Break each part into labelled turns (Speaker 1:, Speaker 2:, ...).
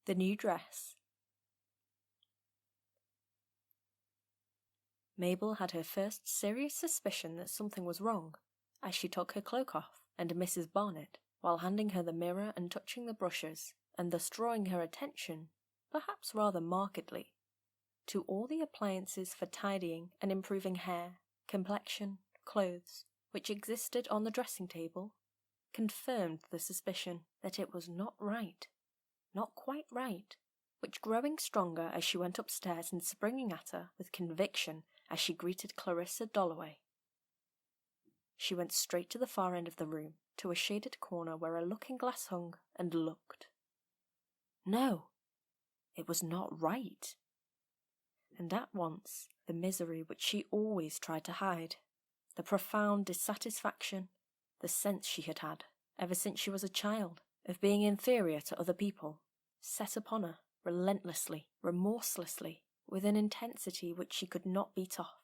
Speaker 1: The new dress. Mabel had her first serious suspicion that something was wrong as she took her cloak off and Mrs. Barnett, while handing her the mirror and touching the brushes, and thus drawing her attention, perhaps rather markedly, to all the appliances for tidying and improving hair, complexion, clothes, which existed on the dressing table, confirmed the suspicion that it was not right, not quite right, which growing stronger as she went upstairs and springing at her with conviction as she greeted Clarissa Dalloway. She went straight to the far end of the room, to a shaded corner where a looking-glass hung, and looked. No, it was not right. And at once the misery which she always tried to hide, the profound dissatisfaction, the sense she had had, ever since she was a child, of being inferior to other people, set upon her, relentlessly, remorselessly, with an intensity which she could not beat off,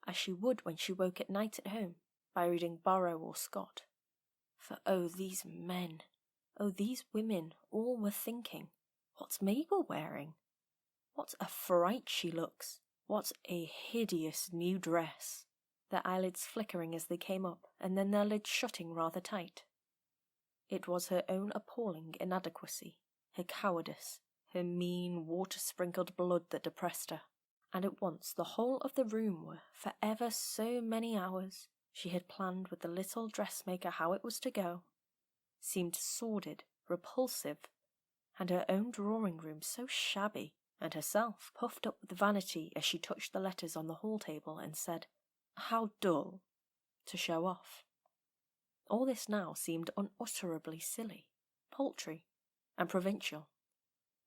Speaker 1: as she would when she woke at night at home, by reading Borrow or Scott. For oh, these men, oh, these women, all were thinking, what's Mabel wearing? What a fright she looks! What a hideous new dress! Their eyelids flickering as they came up, and then their lids shutting rather tight. It was her own appalling inadequacy, her cowardice, her mean, water-sprinkled blood that depressed her, and at once the whole of the room were, for ever so many hours, she had planned with the little dressmaker how it was to go, seemed sordid, repulsive, and her own drawing-room so shabby, and herself puffed up with vanity as she touched the letters on the hall table and said, "How dull," to show off. All this now seemed unutterably silly, paltry, and provincial.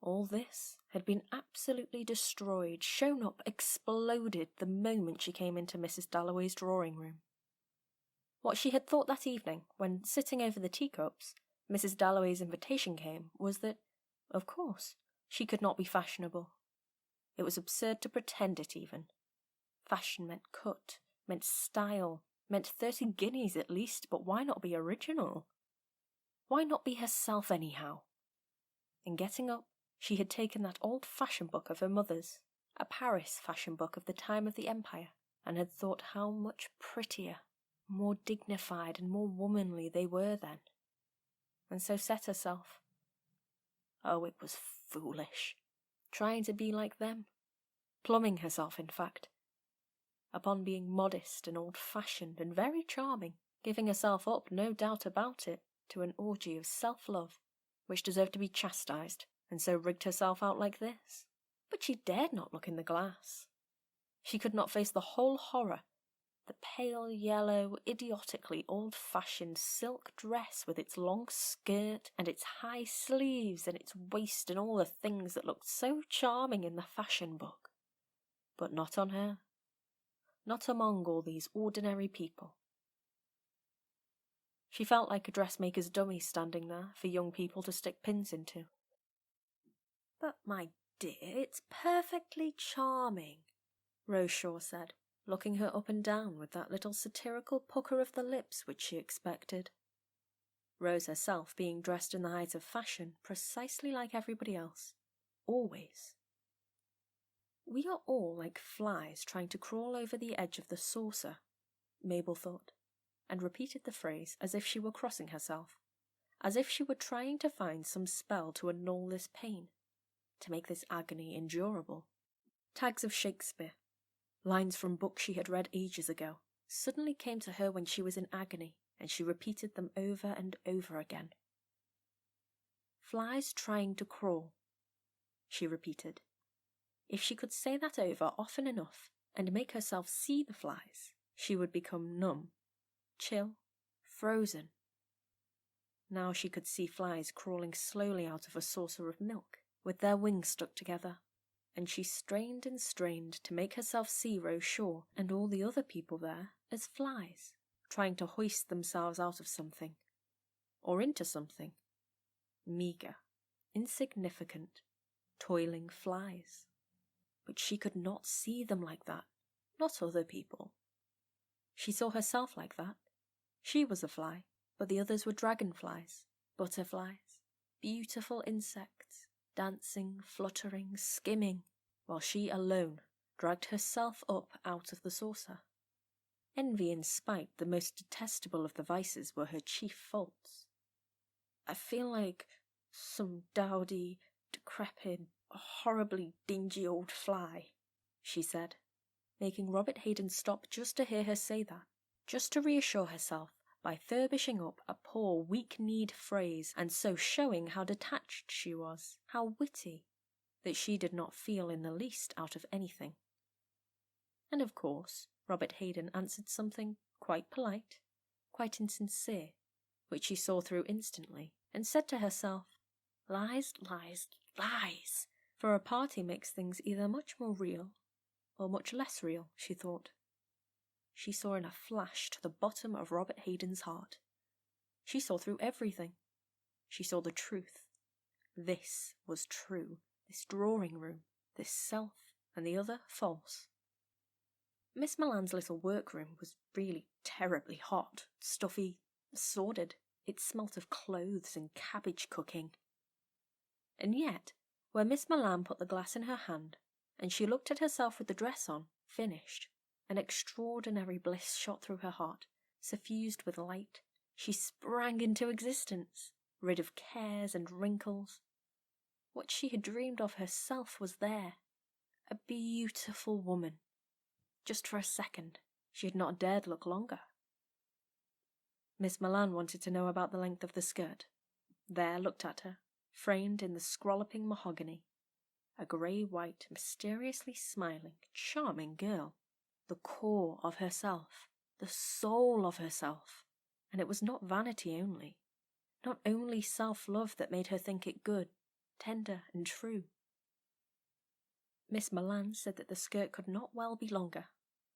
Speaker 1: All this had been absolutely destroyed, shown up, exploded the moment she came into Mrs. Dalloway's drawing-room. What she had thought that evening, when sitting over the teacups, Mrs. Dalloway's invitation came, was that, of course, she could not be fashionable. It was absurd to pretend it even. Fashion meant cut, meant style, meant 30 guineas at least, but why not be original? Why not be herself anyhow? In getting up, she had taken that old fashion book of her mother's, a Paris fashion book of the time of the Empire, and had thought how much prettier, more dignified and more womanly they were then, and so set herself. Oh, it was foolish, trying to be like them, pluming herself, in fact, upon being modest and old-fashioned and very charming, giving herself up, no doubt about it, to an orgy of self-love, which deserved to be chastised, and so rigged herself out like this. But she dared not look in the glass. She could not face the whole horror, the pale yellow, idiotically old-fashioned silk dress with its long skirt and its high sleeves and its waist and all the things that looked so charming in the fashion book. But not on her. Not among all these ordinary people. She felt like a dressmaker's dummy standing there for young people to stick pins into. "But, my dear, it's perfectly charming," Rose Shaw said, looking her up and down with that little satirical pucker of the lips which she expected. Rose herself being dressed in the height of fashion precisely like everybody else. Always. "We are all like flies trying to crawl over the edge of the saucer," Mabel thought, and repeated the phrase as if she were crossing herself, as if she were trying to find some spell to annul this pain, to make this agony endurable. Tags of Shakespeare, lines from books she had read ages ago, suddenly came to her when she was in agony, and she repeated them over and over again. "Flies trying to crawl," she repeated. If she could say that over often enough, and make herself see the flies, she would become numb, chill, frozen. Now she could see flies crawling slowly out of a saucer of milk, with their wings stuck together, and she strained and strained to make herself see Rose Shaw and all the other people there as flies, trying to hoist themselves out of something, or into something. Meagre, insignificant, toiling flies. But she could not see them like that, not other people. She saw herself like that. She was a fly, but the others were dragonflies, butterflies, beautiful insects, dancing, fluttering, skimming, while she alone dragged herself up out of the saucer. Envy and spite, the most detestable of the vices, were her chief faults. "I feel like some dowdy, decrepit, horribly dingy old fly," she said, making Robert Hayden stop just to hear her say that, just to reassure herself by furbishing up a poor weak-kneed phrase and so showing how detached she was, how witty, that she did not feel in the least out of anything. And of course, Robert Hayden answered something quite polite, quite insincere, which she saw through instantly, and said to herself, "Lies, lies, lies!" For a party makes things either much more real or much less real, she thought. She saw in a flash to the bottom of Robert Hayden's heart. She saw through everything. She saw the truth. This was true, this drawing room, this self, and the other false. Miss Milan's little workroom was really terribly hot, stuffy, sordid. It smelt of clothes and cabbage cooking. And yet, where Miss Milan put the glass in her hand, and she looked at herself with the dress on, finished, an extraordinary bliss shot through her heart, suffused with light. She sprang into existence, rid of cares and wrinkles. What she had dreamed of herself was there, a beautiful woman. Just for a second, she had not dared look longer. Miss Milan wanted to know about the length of the skirt. There looked at her, framed in the scrolloping mahogany, a grey-white, mysteriously smiling, charming girl, the core of herself, the soul of herself. And it was not vanity only, not only self-love that made her think it good, tender and true. Miss Milan said that the skirt could not well be longer.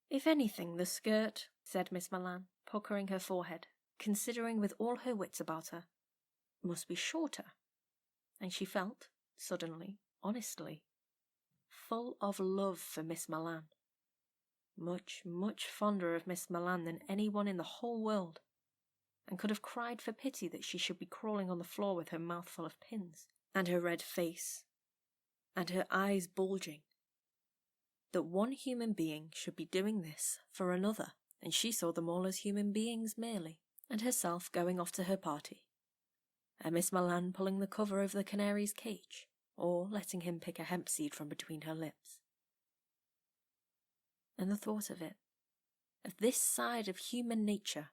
Speaker 1: "If anything, the skirt," said Miss Milan, puckering her forehead, considering with all her wits about her, "must be shorter." And she felt, suddenly, honestly, full of love for Miss Milan. Much, much fonder of Miss Milan than anyone in the whole world, and could have cried for pity that she should be crawling on the floor with her mouth full of pins, and her red face, and her eyes bulging. That one human being should be doing this for another, and she saw them all as human beings merely, and herself going off to her party, and Miss Milan pulling the cover over the canary's cage, or letting him pick a hemp seed from between her lips. And the thought of it, of this side of human nature,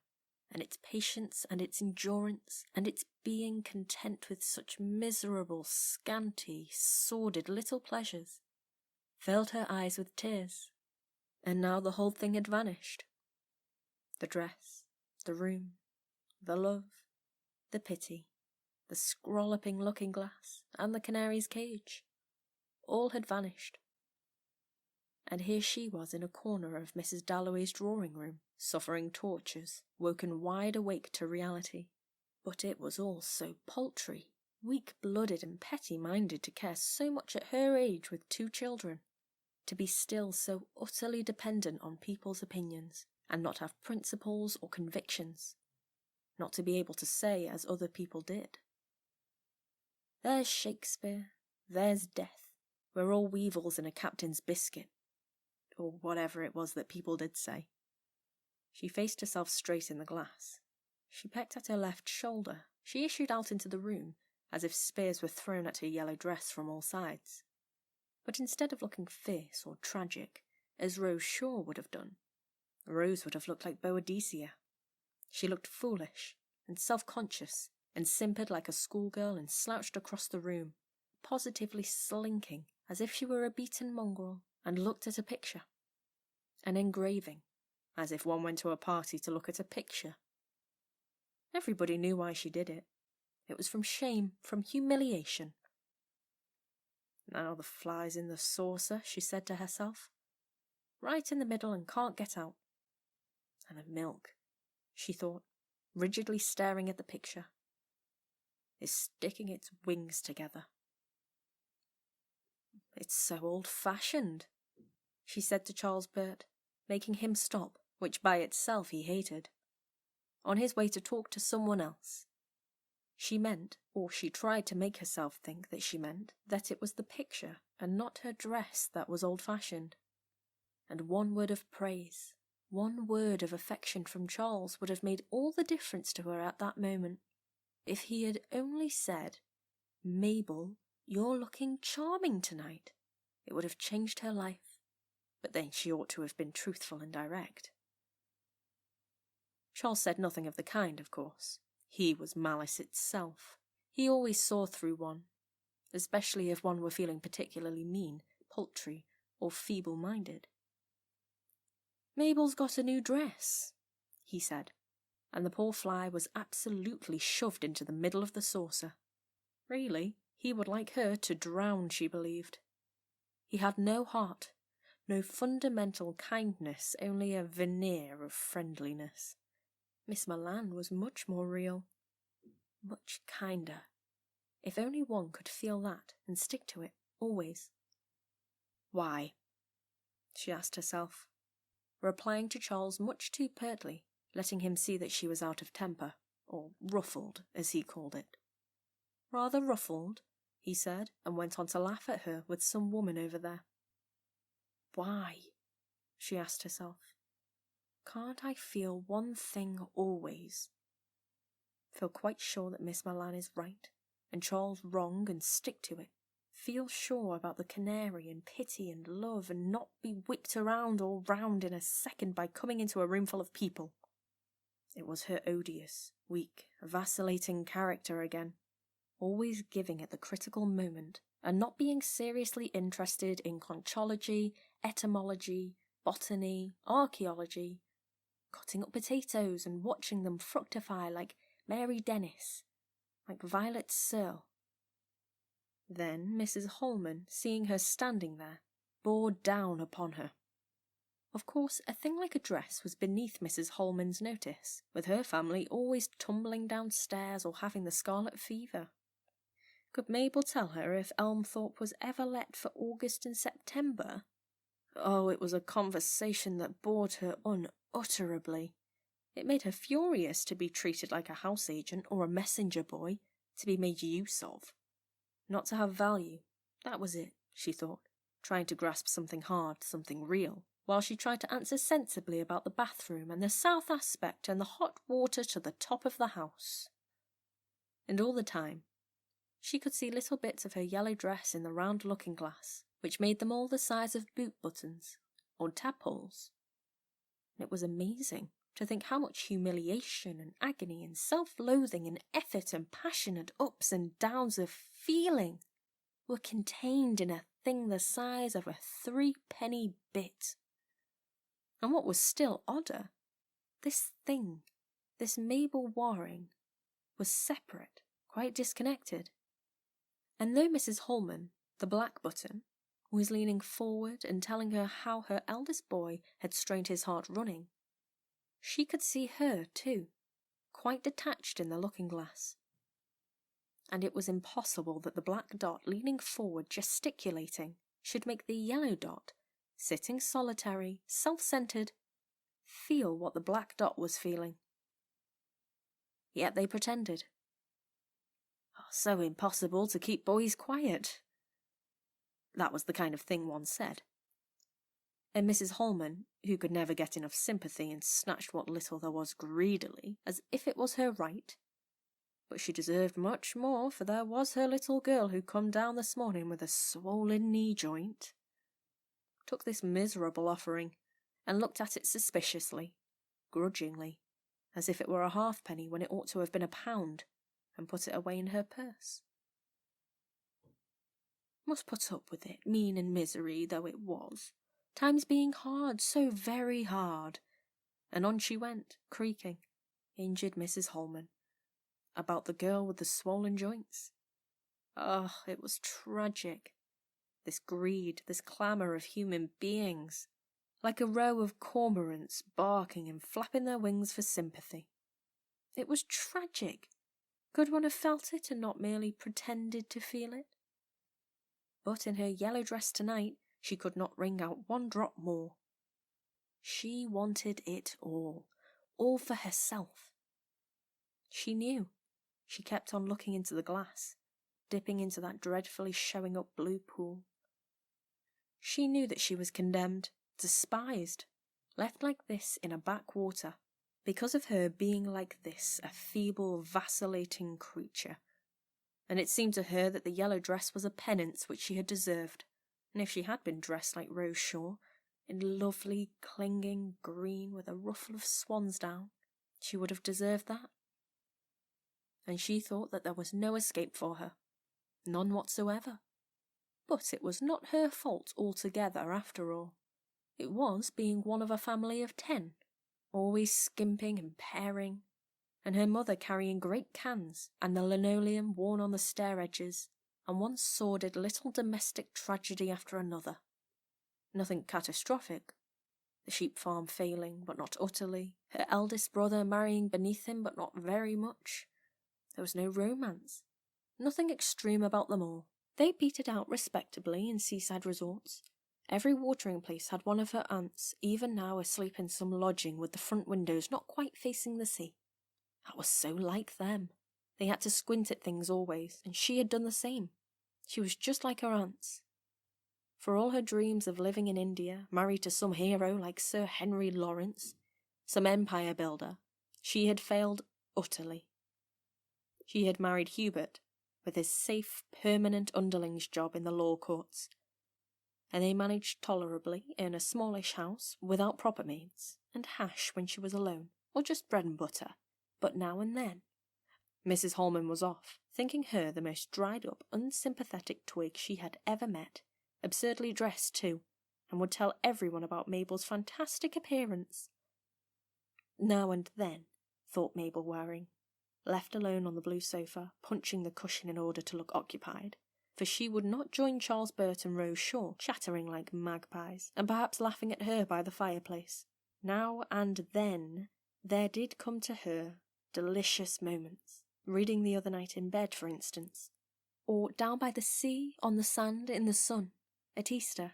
Speaker 1: and its patience and its endurance, and its being content with such miserable, scanty, sordid little pleasures, filled her eyes with tears. And now the whole thing had vanished. The dress, the room, the love, the pity, the scrolloping looking-glass, and the canary's cage, all had vanished. And here she was in a corner of Mrs. Dalloway's drawing-room, suffering tortures, woken wide awake to reality. But it was all so paltry, weak-blooded and petty-minded to care so much at her age with 2 children, to be still so utterly dependent on people's opinions, and not have principles or convictions, not to be able to say as other people did. There's Shakespeare, there's death, we're all weevils in a captain's biscuit, or whatever it was that people did say. She faced herself straight in the glass. She pecked at her left shoulder. She issued out into the room, as if spears were thrown at her yellow dress from all sides. But instead of looking fierce or tragic, as Rose Shaw would have done, Rose would have looked like Boadicea. She looked foolish and self-conscious, and simpered like a schoolgirl and slouched across the room, positively slinking, as if she were a beaten mongrel, and looked at a picture. An engraving, as if one went to a party to look at a picture. Everybody knew why she did it. It was from shame, from humiliation. Now the fly's in the saucer, she said to herself. Right in the middle and can't get out. And the milk, she thought, rigidly staring at the picture, is sticking its wings together. It's so old-fashioned, she said to Charles Burt, making him stop, which by itself he hated, on his way to talk to someone else. She meant, or she tried to make herself think that she meant, that it was the picture and not her dress that was old-fashioned. And one word of praise, one word of affection from Charles would have made all the difference to her at that moment. If he had only said, "Mabel, you're looking charming tonight," it would have changed her life. But then she ought to have been truthful and direct. Charles said nothing of the kind, of course. He was malice itself. He always saw through one, especially if one were feeling particularly mean, paltry, or feeble-minded. "Mabel's got a new dress," he said, and the poor fly was absolutely shoved into the middle of the saucer. Really, he would like her to drown, she believed. He had no heart, no fundamental kindness, only a veneer of friendliness. Miss Milan was much more real, much kinder. If only one could feel that and stick to it, always. "Why?" she asked herself, replying to Charles much too pertly, letting him see that she was out of temper, or ruffled, as he called it. "Rather ruffled," he said, and went on to laugh at her with some woman over there. "Why?" she asked herself. "Can't I feel one thing always? Feel quite sure that Miss Milan is right, and Charles wrong, and stick to it. Feel sure about the canary, and pity and love, and not be whipped around all round in a second by coming into a room full of people." It was her odious, weak, vacillating character again, always giving at the critical moment, and not being seriously interested in conchology, etymology, botany, archaeology, cutting up potatoes and watching them fructify like Mary Dennis, like Violet Searle. Then Mrs. Holman, seeing her standing there, bore down upon her. Of course, a thing like a dress was beneath Mrs. Holman's notice, with her family always tumbling downstairs or having the scarlet fever. Could Mabel tell her if Elmthorpe was ever let for August and September? Oh, it was a conversation that bored her unutterably. It made her furious to be treated like a house agent or a messenger boy, to be made use of. Not to have value, that was it, she thought, trying to grasp something hard, something real, while she tried to answer sensibly about the bathroom and the south aspect and the hot water to the top of the house. And all the time, she could see little bits of her yellow dress in the round looking-glass, which made them all the size of boot buttons, or tadpoles. And it was amazing to think how much humiliation and agony and self-loathing and effort and passion and ups and downs of feeling were contained in a thing the size of a 3-penny bit. And what was still odder, this thing, this Mabel Waring, was separate, quite disconnected. And though Mrs. Holman, the black button, was leaning forward and telling her how her eldest boy had strained his heart running, she could see her too, quite detached in the looking-glass. And it was impossible that the black dot leaning forward gesticulating should make the yellow dot, sitting solitary, self-centred, feel what the black dot was feeling. Yet they pretended. Oh, so impossible to keep boys quiet. That was the kind of thing one said. And Mrs. Holman, who could never get enough sympathy and snatched what little there was greedily, as if it was her right. But she deserved much more, for there was her little girl who come down this morning with a swollen knee joint. Took this miserable offering, and looked at it suspiciously, grudgingly, as if it were a halfpenny when it ought to have been £1, and put it away in her purse. Must put up with it, mean and misery though it was. Times being hard, so very hard. And on she went, creaking, injured Mrs. Holman, about the girl with the swollen joints. Oh, it was tragic. This greed, this clamour of human beings, like a row of cormorants barking and flapping their wings for sympathy. It was tragic. Could one have felt it and not merely pretended to feel it? But in her yellow dress tonight, she could not wring out one drop more. She wanted it all for herself. She knew. She kept on looking into the glass, dipping into that dreadfully showing up blue pool. She knew that she was condemned, despised, left like this in a backwater, because of her being like this, a feeble, vacillating creature. And it seemed to her that the yellow dress was a penance which she had deserved, and if she had been dressed like Rose Shaw, in lovely, clinging green with a ruffle of swan's down, she would have deserved that. And she thought that there was no escape for her, none whatsoever. But it was not her fault altogether, after all. It was being one of a family of 10, always skimping and paring, and her mother carrying great cans, and the linoleum worn on the stair edges, and one sordid little domestic tragedy after another. Nothing catastrophic. The sheep farm failing, but not utterly. Her eldest brother marrying beneath him, but not very much. There was no romance. Nothing extreme about them all. They petered out respectably in seaside resorts. Every watering place had one of her aunts, even now asleep in some lodging with the front windows not quite facing the sea. That was so like them. They had to squint at things always, and she had done the same. She was just like her aunts. For all her dreams of living in India, married to some hero like Sir Henry Lawrence, some empire builder, she had failed utterly. She had married Hubert, with his safe, permanent underling's job in the law courts, and they managed tolerably in a smallish house, without proper maids, and hash when she was alone, or just bread and butter, but now and then. Mrs. Holman was off, thinking her the most dried-up, unsympathetic twig she had ever met, absurdly dressed too, and would tell everyone about Mabel's fantastic appearance. Now and then, thought Mabel Waring, left alone on the blue sofa, punching the cushion in order to look occupied, for she would not join Charles Burt and Rose Shaw, chattering like magpies, and perhaps laughing at her by the fireplace. Now and then there did come to her delicious moments, reading the other night in bed, for instance, or down by the sea, on the sand, in the sun, at Easter.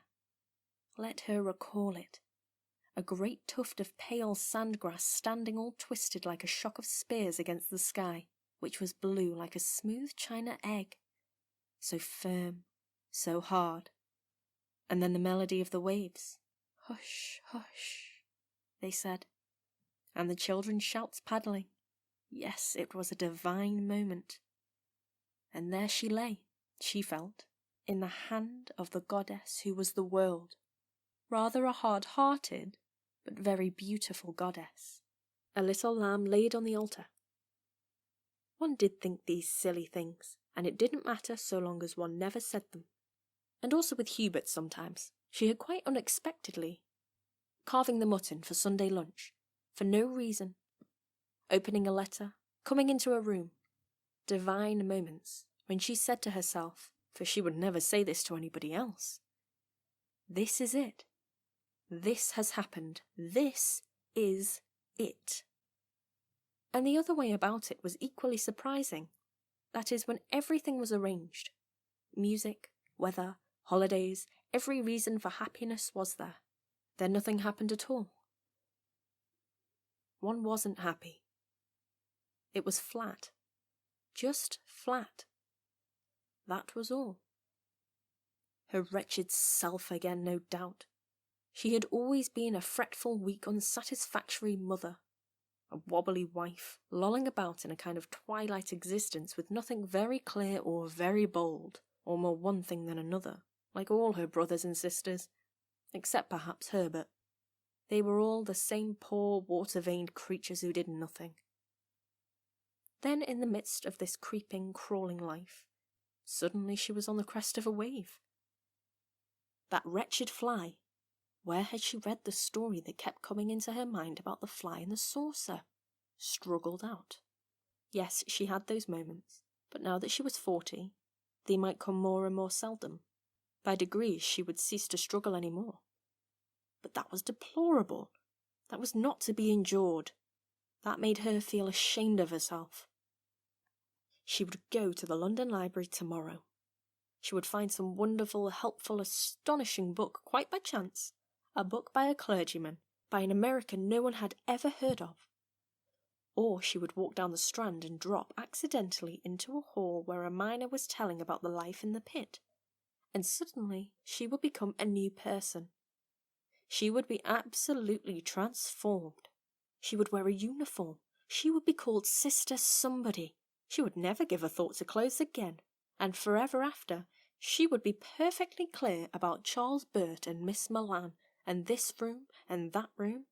Speaker 1: Let her recall it. A great tuft of pale sandgrass standing all twisted like a shock of spears against the sky, which was blue like a smooth china egg, so firm, so hard. And then the melody of the waves. Hush, hush, they said, and the children's shouts paddling. Yes, it was a divine moment. And there she lay, she felt, in the hand of the goddess who was the world, rather a hard-hearted, but very beautiful goddess. A little lamb laid on the altar. One did think these silly things, and it didn't matter so long as one never said them. And also with Hubert sometimes. She had quite unexpectedly carving the mutton for Sunday lunch, for no reason, opening a letter, coming into a room. Divine moments, when she said to herself, for she would never say this to anybody else, "This is it. This has happened. This is it." And the other way about it was equally surprising. That is, when everything was arranged. Music, weather, holidays, every reason for happiness was there. Then nothing happened at all. One wasn't happy. It was flat. Just flat. That was all. Her wretched self again, no doubt. She had always been a fretful, weak, unsatisfactory mother, a wobbly wife, lolling about in a kind of twilight existence with nothing very clear or very bold, or more one thing than another, like all her brothers and sisters, except perhaps Herbert. They were all the same poor, water-veined creatures who did nothing. Then, in the midst of this creeping, crawling life, suddenly she was on the crest of a wave. That wretched fly. Where had she read the story that kept coming into her mind about the fly and the saucer? Struggled out. Yes, she had those moments, but now that she was 40, they might come more and more seldom. By degrees she would cease to struggle any more. But that was deplorable. That was not to be endured. That made her feel ashamed of herself. She would go to the London Library tomorrow. She would find some wonderful, helpful, astonishing book, quite by chance. A book by a clergyman, by an American no one had ever heard of. Or she would walk down the Strand and drop accidentally into a hall where a miner was telling about the life in the pit, and suddenly she would become a new person. She would be absolutely transformed. She would wear a uniform. She would be called Sister Somebody. She would never give a thought to clothes again, and forever after, she would be perfectly clear about Charles Burt and Miss Milan, and this room and that room,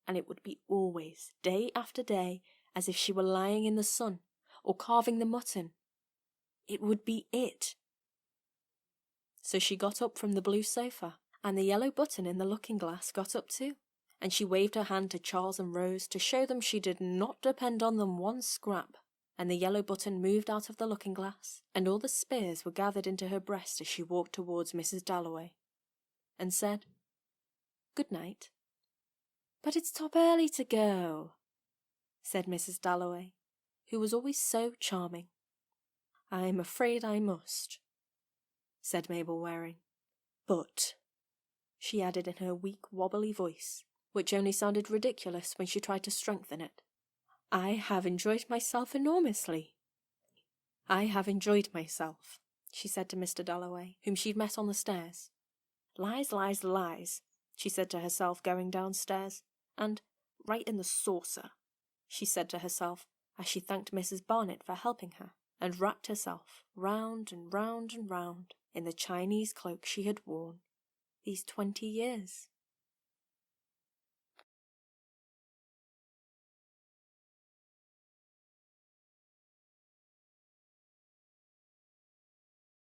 Speaker 1: and it would be always, day after day, as if she were lying in the sun, or carving the mutton. It would be it. So she got up from the blue sofa, and the yellow button in the looking-glass got up too, and she waved her hand to Charles and Rose to show them she did not depend on them one scrap, and the yellow button moved out of the looking-glass, and all the spears were gathered into her breast as she walked towards Mrs. Dalloway, and said, "Good night." "But it's top early to go," said Mrs. Dalloway, who was always so charming. "I'm afraid I must," said Mabel Waring. "But," she added in her weak, wobbly voice, which only sounded ridiculous when she tried to strengthen it, "I have enjoyed myself enormously." "I have enjoyed myself," she said to Mr. Dalloway, whom she'd met on the stairs. "Lies, lies, lies," she said to herself going downstairs, and "right in the saucer," she said to herself as she thanked Mrs. Barnett for helping her, and wrapped herself round and round and round in the Chinese cloak she had worn these 20 years.